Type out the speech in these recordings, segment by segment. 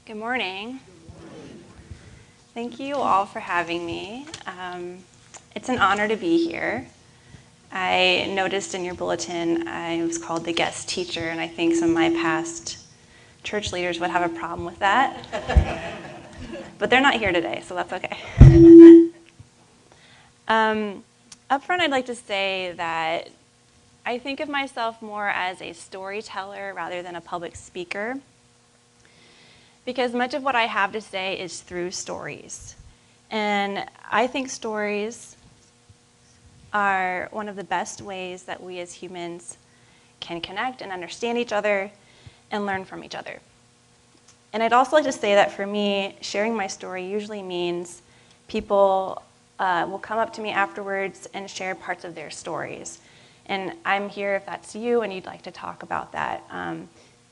Good morning. Thank you all for having me. It's an honor to be here. I noticed in your bulletin I was called the guest teacher, and I think some of my past church leaders would have a problem with that. But they're not here today, so that's okay. Up front, I'd like to say that I think of myself more as a storyteller rather than a public speaker, because much of what I have to say is through stories. And I think stories are one of the best ways that we as humans can connect and understand each other and learn from each other. And I'd also like to say that for me, sharing my story usually means people will come up to me afterwards and share parts of their stories. And I'm here if that's you and you'd like to talk about that.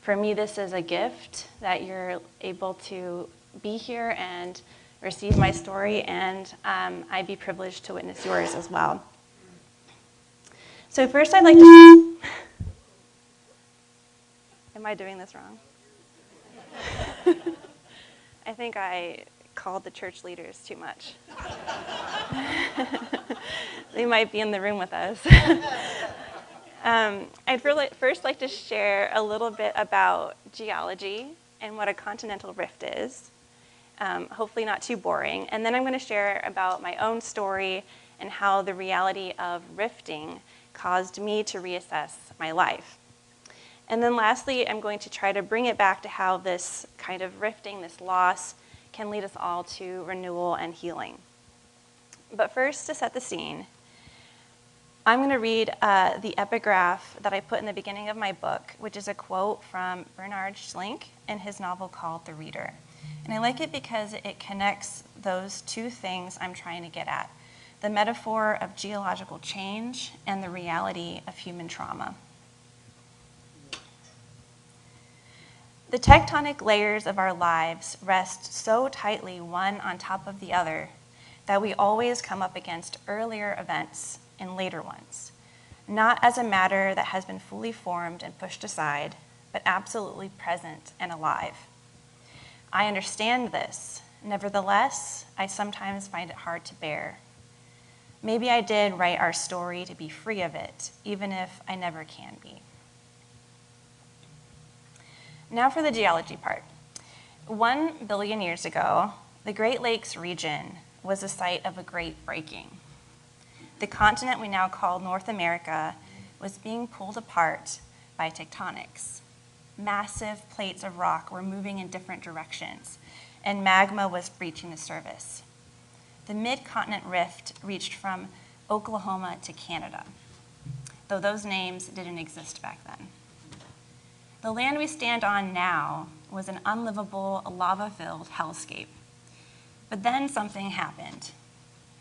For me, this is a gift that you're able to be here and receive my story, and I'd be privileged to witness yours as well. So first I'd like to... Am I doing this wrong? I think I called the church leaders too much. They might be in the room with us. I'd first like to share a little bit about geology and what a continental rift is. Hopefully not too boring. And then I'm going to share about my own story and how the reality of rifting caused me to reassess my life. And then lastly, I'm going to try to bring it back to how this kind of rifting, this loss, can lead us all to renewal and healing. But first, to set the scene, I'm going to read the epigraph that I put in the beginning of my book, which is a quote from Bernard Schlink in his novel called The Reader. And I like it because it connects those two things I'm trying to get at, the metaphor of geological change and the reality of human trauma. The tectonic layers of our lives rest so tightly one on top of the other that we always come up against earlier events and later ones, not as a matter that has been fully formed and pushed aside, but absolutely present and alive. I understand this. Nevertheless, I sometimes find it hard to bear. Maybe I did write our story to be free of it, even if I never can be. Now for the geology part. 1 billion years ago, the Great Lakes region was the site of a great breaking. The continent we now call North America was being pulled apart by tectonics. Massive plates of rock were moving in different directions, and magma was breaching the surface. The mid-continent rift reached from Oklahoma to Canada, though those names didn't exist back then. The land we stand on now was an unlivable, lava-filled hellscape. But then something happened.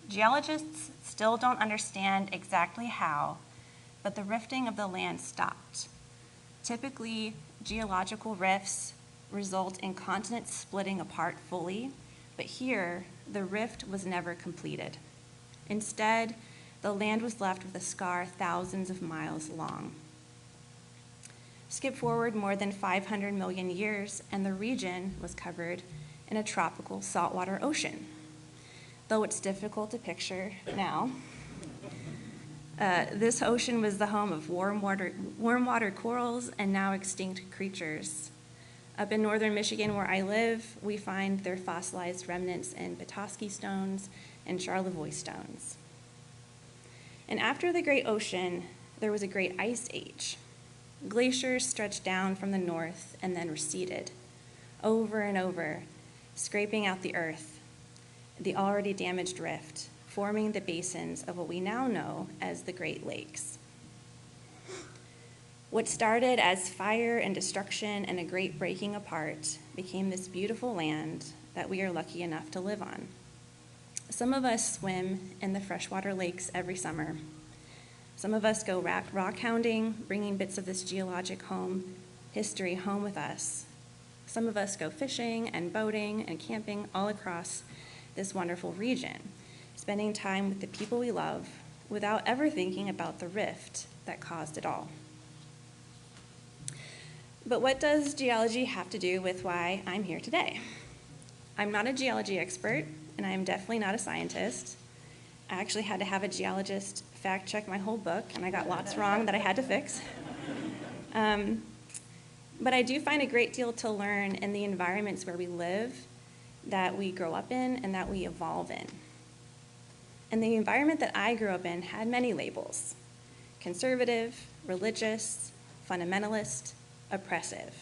Geologists still don't understand exactly how, but the rifting of the land stopped. Typically, geological rifts result in continents splitting apart fully, but here, the rift was never completed. Instead, the land was left with a scar thousands of miles long. Skip forward more than 500 million years, and the region was covered in a tropical saltwater ocean. Though it's difficult to picture now, this ocean was the home of warm water corals and now extinct creatures. Up in northern Michigan, where I live, we find their fossilized remnants in Petoskey stones and Charlevoix stones. And after the Great Ocean, there was a great ice age. Glaciers stretched down from the north and then receded, over and over, scraping out the earth, the already damaged rift, forming the basins of what we now know as the Great Lakes. What started as fire and destruction and a great breaking apart became this beautiful land that we are lucky enough to live on. Some of us swim in the freshwater lakes every summer. Some of us go rock hounding, bringing bits of this geologic history home with us. Some of us go fishing and boating and camping all across this wonderful region, spending time with the people we love without ever thinking about the rift that caused it all. But what does geology have to do with why I'm here today? I'm not a geology expert, and I am definitely not a scientist. I actually had to have a geologist fact check my whole book, and I got lots wrong that I had to fix. But I do find a great deal to learn in the environments where we live, that we grow up in, and that we evolve in. And the environment that I grew up in had many labels: conservative, religious, fundamentalist, oppressive.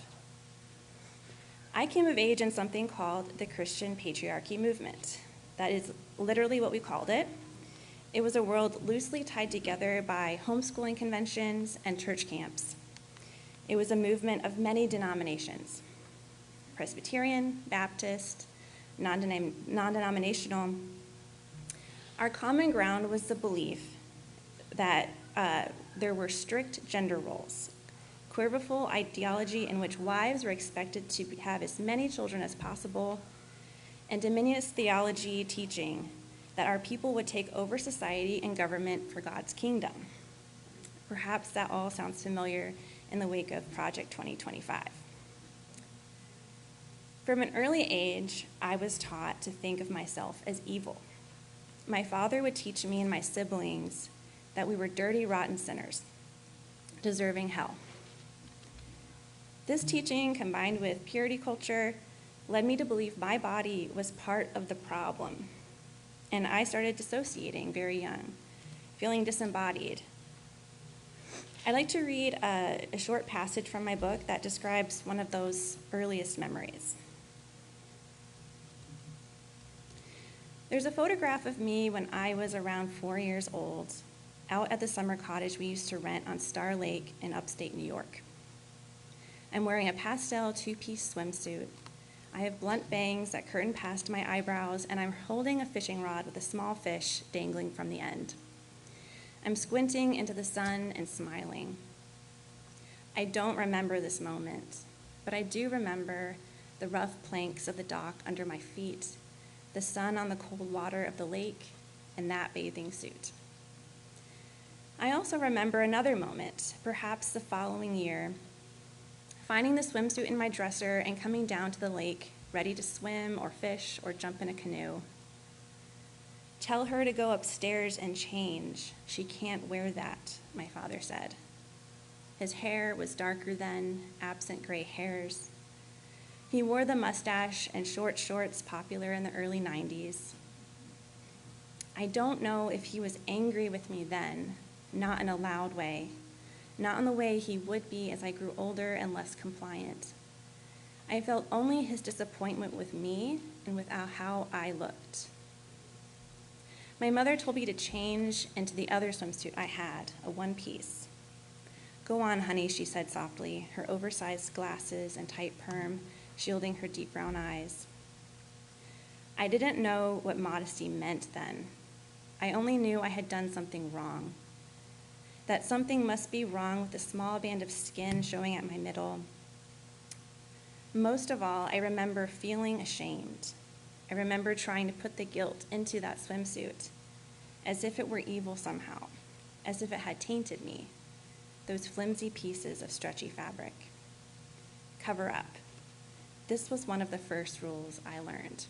I came of age in something called the Christian Patriarchy movement. That is literally what we called it. It was a world loosely tied together by homeschooling conventions and church camps. It was a movement of many denominations: Presbyterian, Baptist, non-denominational. Our common ground was the belief that there were strict gender roles, quiverful ideology in which wives were expected to have as many children as possible, and dominionist theology teaching that our people would take over society and government for God's kingdom. Perhaps that all sounds familiar in the wake of Project 2025. From an early age, I was taught to think of myself as evil. My father would teach me and my siblings that we were dirty, rotten sinners, deserving hell. This teaching, combined with purity culture, led me to believe my body was part of the problem, and I started dissociating very young, feeling disembodied. I'd like to read a short passage from my book that describes one of those earliest memories. There's a photograph of me when I was around 4 years old, out at the summer cottage we used to rent on Star Lake in upstate New York. I'm wearing a pastel two-piece swimsuit. I have blunt bangs that curtain past my eyebrows, and I'm holding a fishing rod with a small fish dangling from the end. I'm squinting into the sun and smiling. I don't remember this moment, but I do remember the rough planks of the dock under my feet, the sun on the cold water of the lake, and that bathing suit. I also remember another moment, perhaps the following year, finding the swimsuit in my dresser and coming down to the lake, ready to swim or fish or jump in a canoe. "Tell her to go upstairs and change. She can't wear that," my father said. His hair was darker then, absent gray hairs. He wore the mustache and short shorts popular in the early 90s. I don't know if he was angry with me then, not in a loud way, not in the way he would be as I grew older and less compliant. I felt only his disappointment with me and with how I looked. My mother told me to change into the other swimsuit I had, a one-piece. "Go on, honey," she said softly, her oversized glasses and tight perm shielding her deep brown eyes. I didn't know what modesty meant then. I only knew I had done something wrong, that something must be wrong with the small band of skin showing at my middle. Most of all, I remember feeling ashamed. I remember trying to put the guilt into that swimsuit, as if it were evil somehow, as if it had tainted me, those flimsy pieces of stretchy fabric. Cover up. This was one of the first rules I learned.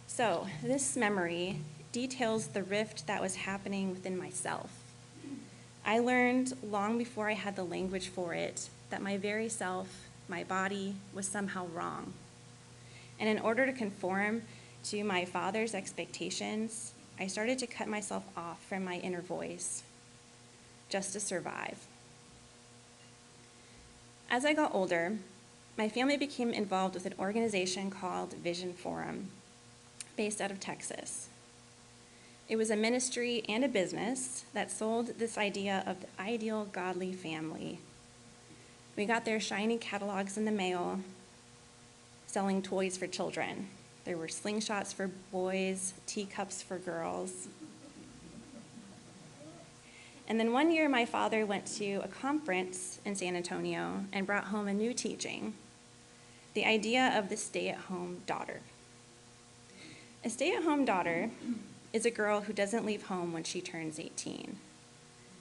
So, this memory details the rift that was happening within myself. I learned long before I had the language for it that my very self, my body, was somehow wrong. And in order to conform to my father's expectations, I started to cut myself off from my inner voice, just to survive. As I got older, my family became involved with an organization called Vision Forum, based out of Texas. It was a ministry and a business that sold this idea of the ideal godly family. We got their shiny catalogs in the mail, selling toys for children. There were slingshots for boys, teacups for girls. And then one year, my father went to a conference in San Antonio and brought home a new teaching, the idea of the stay-at-home daughter. A stay-at-home daughter is a girl who doesn't leave home when she turns 18.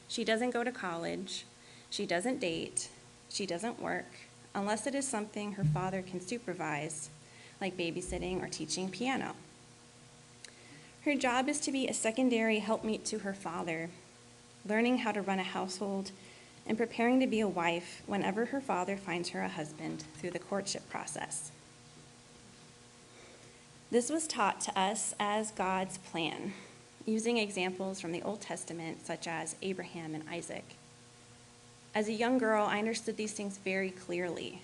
She doesn't go to college. She doesn't date. She doesn't work, unless it is something her father can supervise, like babysitting or teaching piano. Her job is to be a secondary helpmeet to her father, learning how to run a household and preparing to be a wife whenever her father finds her a husband through the courtship process. This was taught to us as God's plan, using examples from the Old Testament such as Abraham and Isaac. As a young girl, I understood these things very clearly.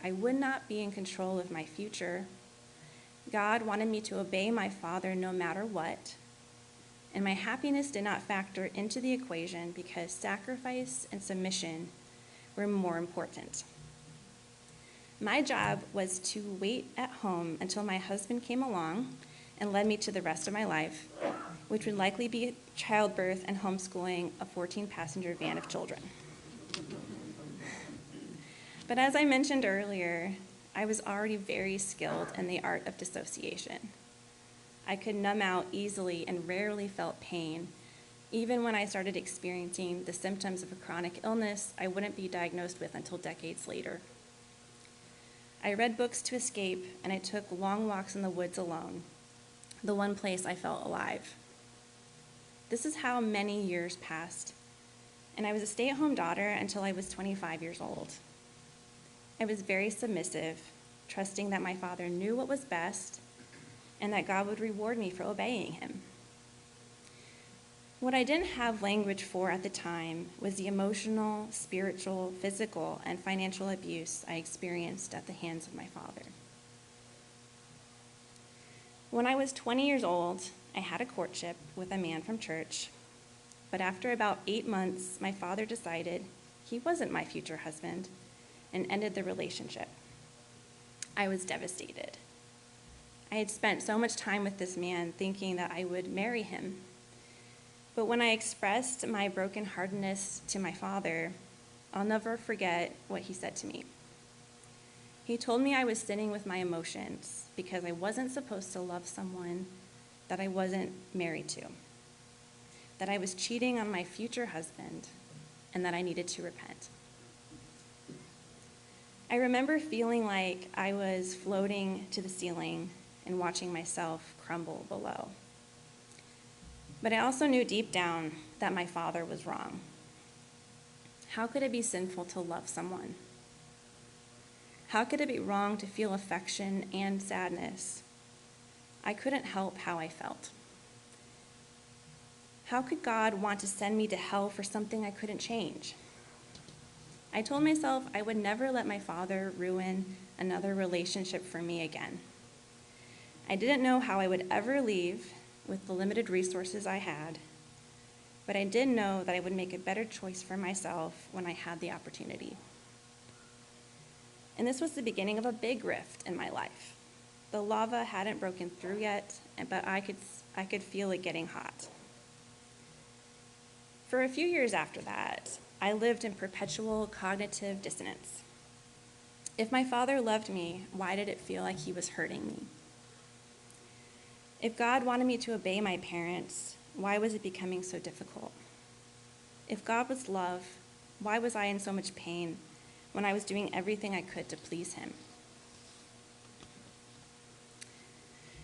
I would not be in control of my future. God wanted me to obey my father no matter what, and my happiness did not factor into the equation because sacrifice and submission were more important. My job was to wait at home until my husband came along and led me to the rest of my life, which would likely be childbirth and homeschooling a 14-passenger van of children. But as I mentioned earlier, I was already very skilled in the art of dissociation. I could numb out easily and rarely felt pain. Even when I started experiencing the symptoms of a chronic illness I wouldn't be diagnosed with until decades later. I read books to escape, and I took long walks in the woods alone, the one place I felt alive. This is how many years passed, and I was a stay-at-home daughter until I was 25 years old. I was very submissive, trusting that my father knew what was best and that God would reward me for obeying him. What I didn't have language for at the time was the emotional, spiritual, physical, and financial abuse I experienced at the hands of my father. When I was 20 years old, I had a courtship with a man from church, but after about 8 months, my father decided he wasn't my future husband and ended the relationship. I was devastated. I had spent so much time with this man thinking that I would marry him. But when I expressed my brokenheartedness to my father, I'll never forget what he said to me. He told me I was sinning with my emotions because I wasn't supposed to love someone that I wasn't married to, that I was cheating on my future husband, and that I needed to repent. I remember feeling like I was floating to the ceiling and watching myself crumble below. But I also knew deep down that my father was wrong. How could it be sinful to love someone? How could it be wrong to feel affection and sadness? I couldn't help how I felt. How could God want to send me to hell for something I couldn't change? I told myself I would never let my father ruin another relationship for me again. I didn't know how I would ever leave with the limited resources I had, but I did know that I would make a better choice for myself when I had the opportunity. And this was the beginning of a big rift in my life. The lava hadn't broken through yet, but I could feel it getting hot. For a few years after that, I lived in perpetual cognitive dissonance. If my father loved me, why did it feel like he was hurting me? If God wanted me to obey my parents, why was it becoming so difficult? If God was love, why was I in so much pain when I was doing everything I could to please him?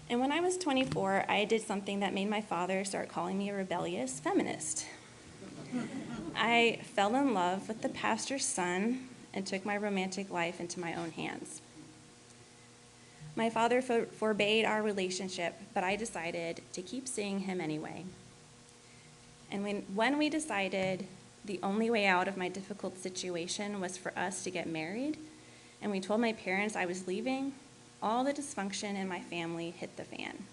And when I was 24, I did something that made my father start calling me a rebellious feminist. I fell in love with the pastor's son and took my romantic life into my own hands. My father forbade our relationship, but I decided to keep seeing him anyway. And when we decided the only way out of my difficult situation was for us to get married, and we told my parents I was leaving, all the dysfunction in my family hit the fan.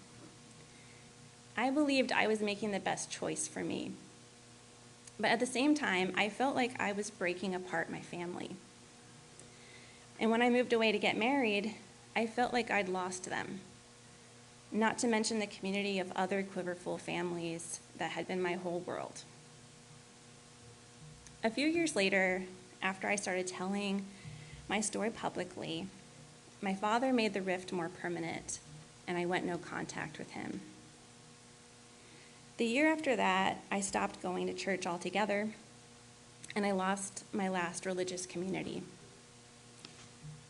I believed I was making the best choice for me. But at the same time, I felt like I was breaking apart my family. And when I moved away to get married, I felt like I'd lost them, not to mention the community of other quiverful families that had been my whole world. A few years later, after I started telling my story publicly, my father made the rift more permanent, and I went no contact with him. The year after that, I stopped going to church altogether, and I lost my last religious community.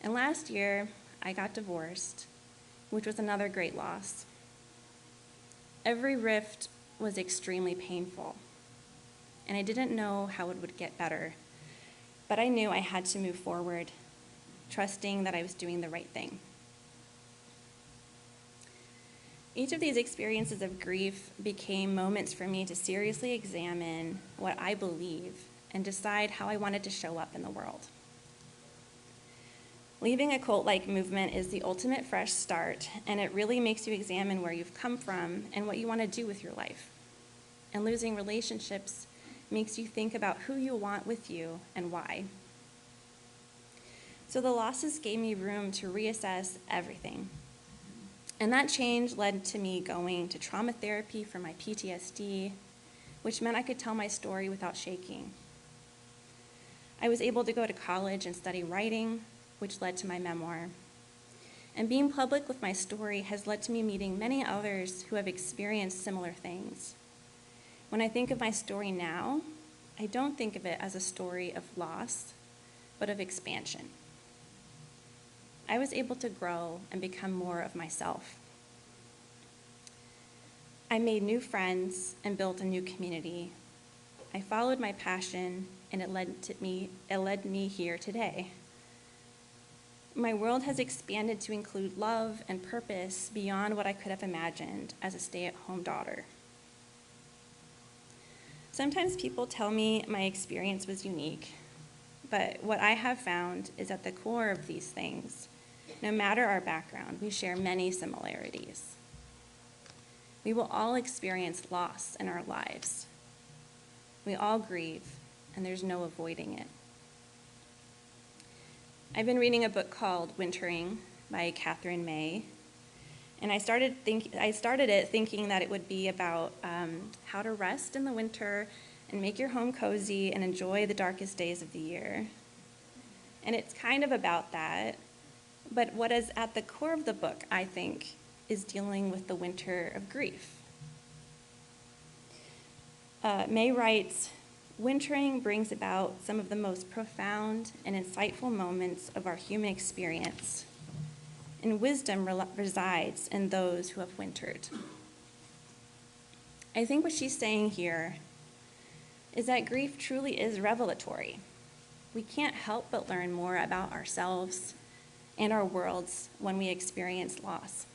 And last year, I got divorced, which was another great loss. Every rift was extremely painful, and I didn't know how it would get better, but I knew I had to move forward, trusting that I was doing the right thing. Each of these experiences of grief became moments for me to seriously examine what I believe and decide how I wanted to show up in the world. Leaving a cult-like movement is the ultimate fresh start, and it really makes you examine where you've come from and what you want to do with your life. And losing relationships makes you think about who you want with you and why. So the losses gave me room to reassess everything. And that change led to me going to trauma therapy for my PTSD, which meant I could tell my story without shaking. I was able to go to college and study writing, which led to my memoir. And being public with my story has led to me meeting many others who have experienced similar things. When I think of my story now, I don't think of it as a story of loss, but of expansion. I was able to grow and become more of myself. I made new friends and built a new community. I followed my passion, and it led me here today. My world has expanded to include love and purpose beyond what I could have imagined as a stay-at-home daughter. Sometimes people tell me my experience was unique, but what I have found is at the core of these things, no matter our background, we share many similarities. We will all experience loss in our lives. We all grieve, and there's no avoiding it. I've been reading a book called Wintering by Catherine May, and I started it thinking that it would be about how to rest in the winter and make your home cozy and enjoy the darkest days of the year. And it's kind of about that, but what is at the core of the book, I think, is dealing with the winter of grief. May writes, "Wintering brings about some of the most profound and insightful moments of our human experience, and wisdom resides in those who have wintered." I think what she's saying here is that grief truly is revelatory. We can't help but learn more about ourselves and our worlds when we experience loss.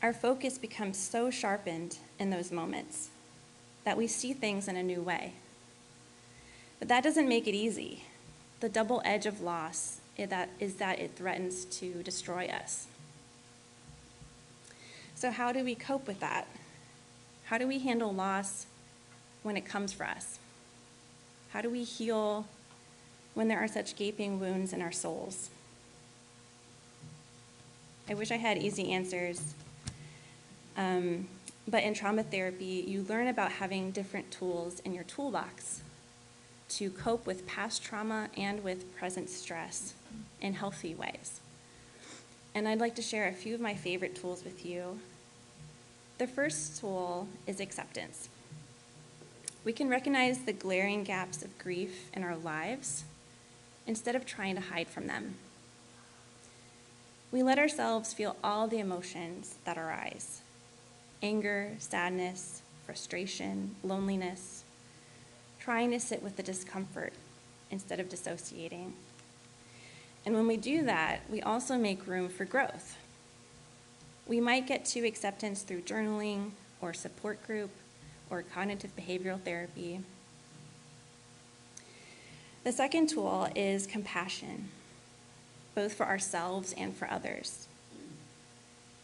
Our focus becomes so sharpened in those moments that we see things in a new way. But that doesn't make it easy. The double edge of loss is that it threatens to destroy us. So how do we cope with that? How do we handle loss when it comes for us? How do we heal when there are such gaping wounds in our souls? I wish I had easy answers. But in trauma therapy, you learn about having different tools in your toolbox to cope with past trauma and with present stress in healthy ways. And I'd like to share a few of my favorite tools with you. The first tool is acceptance. We can recognize the glaring gaps of grief in our lives instead of trying to hide from them. We let ourselves feel all the emotions that arise: anger, sadness, frustration, loneliness, trying to sit with the discomfort instead of dissociating. And when we do that, we also make room for growth. We might get to acceptance through journaling or support group or cognitive behavioral therapy. The second tool is compassion, both for ourselves and for others.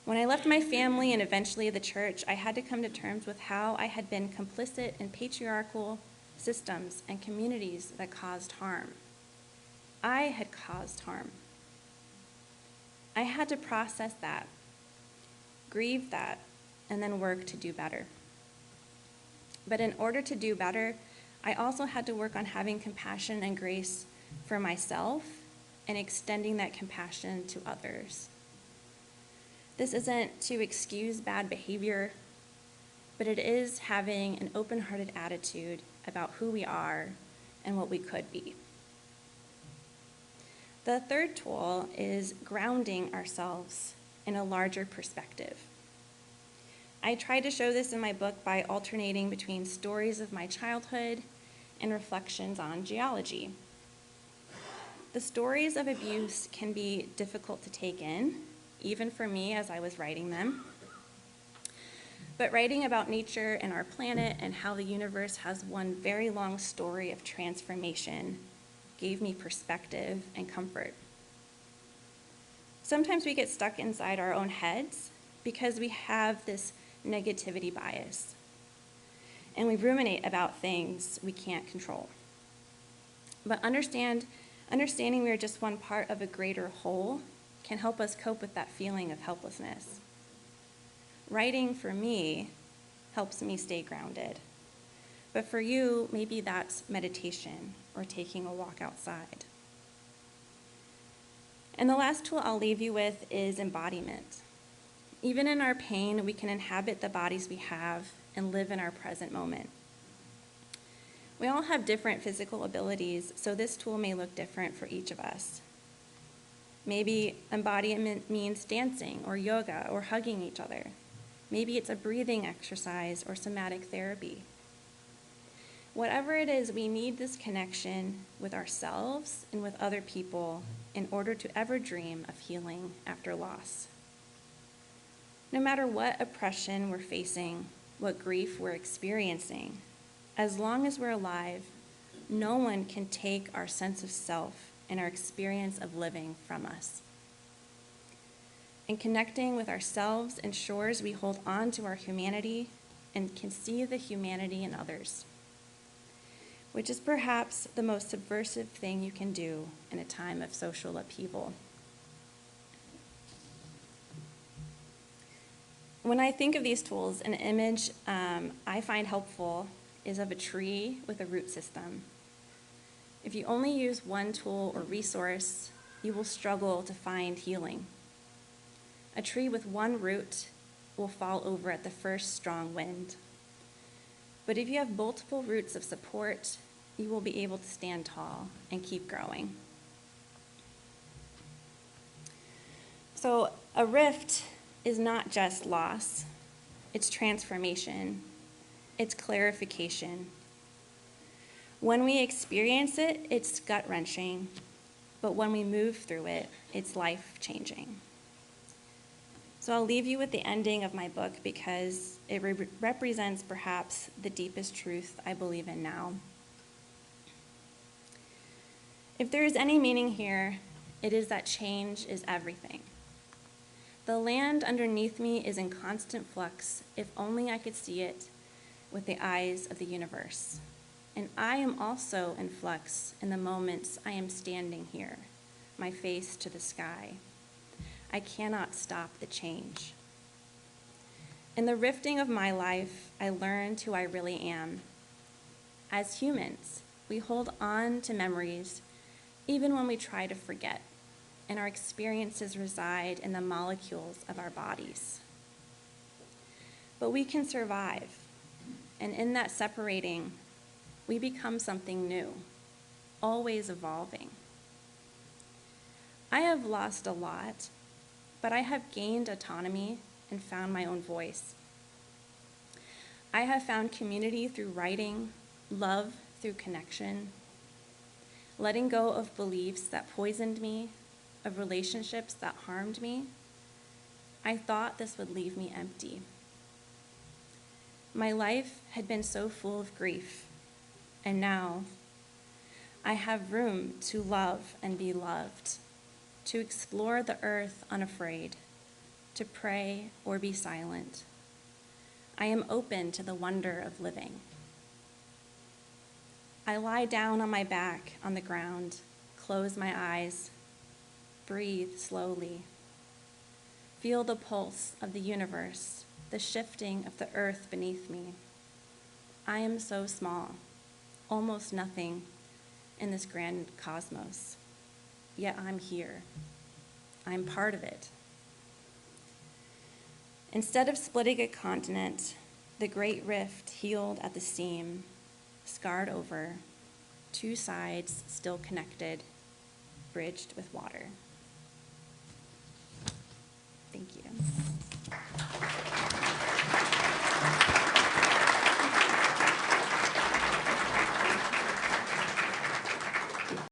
When I left my family and eventually the church, I had to come to terms with how I had been complicit in patriarchal systems and communities that caused harm. I had caused harm. I had to process that, grieve that, and then work to do better. But in order to do better, I also had to work on having compassion and grace for myself and extending that compassion to others. This isn't to excuse bad behavior, but it is having an open-hearted attitude about who we are and what we could be. The third tool is grounding ourselves in a larger perspective. I tried to show this in my book by alternating between stories of my childhood and reflections on geology. The stories of abuse can be difficult to take in, even for me as I was writing them. But writing about nature and our planet and how the universe has one very long story of transformation gave me perspective and comfort. Sometimes we get stuck inside our own heads because we have this negativity bias, and we ruminate about things we can't control. But understanding we are just one part of a greater whole can help us cope with that feeling of helplessness. Writing, for me, helps me stay grounded. But for you, maybe that's meditation or taking a walk outside. And the last tool I'll leave you with is embodiment. Even in our pain, we can inhabit the bodies we have and live in our present moment. We all have different physical abilities, so this tool may look different for each of us. Maybe embodiment means dancing or yoga or hugging each other. Maybe it's a breathing exercise or somatic therapy. Whatever it is, we need this connection with ourselves and with other people in order to ever dream of healing after loss. No matter what oppression we're facing, what grief we're experiencing, as long as we're alive, no one can take our sense of self and our experience of living from us. And connecting with ourselves ensures we hold on to our humanity and can see the humanity in others, which is perhaps the most subversive thing you can do in a time of social upheaval. When I think of these tools, an image I find helpful is of a tree with a root system. If you only use one tool or resource, you will struggle to find healing. A tree with one root will fall over at the first strong wind. But if you have multiple roots of support, you will be able to stand tall and keep growing. So a rift is not just loss, it's transformation, it's clarification. When we experience it, it's gut-wrenching, but when we move through it, it's life-changing. So I'll leave you with the ending of my book because it represents perhaps the deepest truth I believe in now. If there is any meaning here, it is that change is everything. The land underneath me is in constant flux, if only I could see it with the eyes of the universe. And I am also in flux in the moments I am standing here, my face to the sky. I cannot stop the change. In the rifting of my life, I learned who I really am. As humans, we hold on to memories even when we try to forget, and our experiences reside in the molecules of our bodies. But we can survive, and in that separating, we become something new, always evolving. I have lost a lot, but I have gained autonomy and found my own voice. I have found community through writing, love through connection, letting go of beliefs that poisoned me, of relationships that harmed me. I thought this would leave me empty. My life had been so full of grief, and now I have room to love and be loved, to explore the earth unafraid, to pray or be silent. I am open to the wonder of living. I lie down on my back on the ground, close my eyes, breathe slowly. Feel the pulse of the universe, the shifting of the earth beneath me. I am so small, almost nothing in this grand cosmos, yet I'm here. I'm part of it. Instead of splitting a continent, the great rift healed at the seam, scarred over, two sides still connected, bridged with water. Thank you.